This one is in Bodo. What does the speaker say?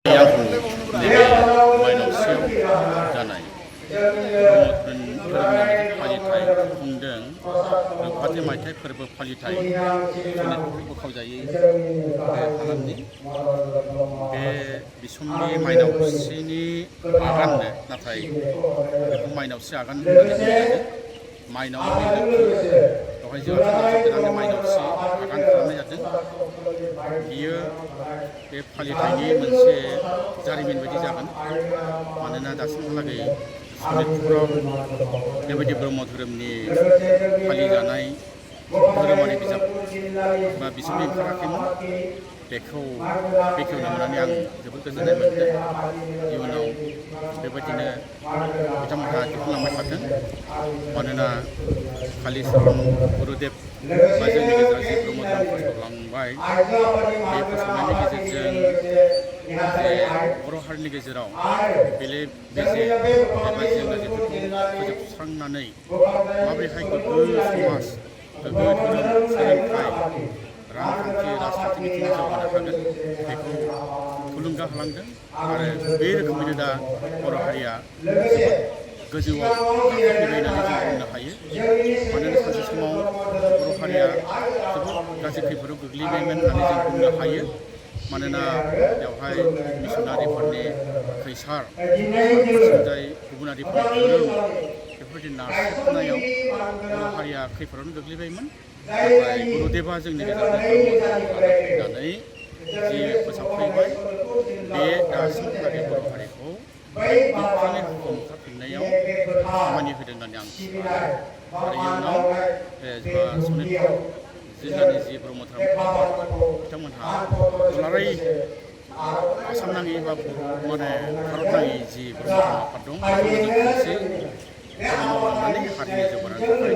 नैबे माइनावसियाव जानाय ब्रह्म धोरोमनि फालिथाय खुंदों फाथि मायथाइ फोरबो फालिथाय सनितपुर बोखावजायै हालामनि बे बिसम्बि माइनावसिनि आगाननो नाथाय बेखौ माइनावसि आगान होननानै बुंनाय जादों। माइनाव बेवहाय जोंहा दोननानै माइनावसि आगान खालामनाय जादों। बियो बे फालिथायनि मोनसे जारिमिन बायदि जागोन। मानोना दासिमहालागै सनितपुराव बेबायदि ब्रह्म धोरोमनि फालिजानाय धोरोमारि बिजाब बा बिसम्बि ओंखाराखैमोन। बेखौ बेखेवनो मोननानै आं जोबोद गोजोननाय मोनदों। इयुनाव बेबायदिनो बिथांमोनहा दिहुनलांबाय थाथों। मानोना कालिचरन गुरुदेब बा जोंनि गेजेराव जि ब्रह्म धोरोम फोसावलांबाय, बे फोसावनायनि गेजेरजों जे बर' हारिनि गेजेराव बेले बेजे एबा जेंना जेंसिखौ फोजोबस्रांनानै माबोरैहाय गोग्गो समाज, गोग्गो धोरोम, सोलोंथाइ, रांखान्थि, राजखान्थि बिथिङाव जौगानो हागोन, बेखौ थुलुंगा होलांदों। आरो बे रोखोमैनो दा बर' हारिया जोबोद गोजौआव गाखोफैबाय होननानै जों बुंनो हायो। मानोना सानसे समाव बर' हारिया जोबोद गाज्रि खैफोदाव गोग्लैबायमोन होननानै जों बुंनो हायो। मानोना बेवहाय मिसनारिफोरनि खैसार, फारसेथिंजाय गुबुनारिफोरनि गोहोम, बेफोरबायदि नारसिननायाव बर' हारिया खैफोदावनो गोग्लैबायमोन। नाथाय गुरुदेबा जोंनि गेजेराव ब्रह्म धोरोमखौ लाना फैनानै जि फोसावफैबाय, बे दासिमहालागै बर' हारिखौ गोख्रोङै हमथाफिननायाव खामानि होदों होननानै आं सानो। आरो इयुनाव जोंहा सनितपुर जिल्लानि जि ब्रह्म धोरोम आफाद, बिथांमोनहा दुलाराय आसाम नाङै बा माने भारत नाङै जि ब्रह्म धोरोम आफाद दं, बेखौ जों खौसे मावलांनानै हारिनि जौगानायनि थाखाय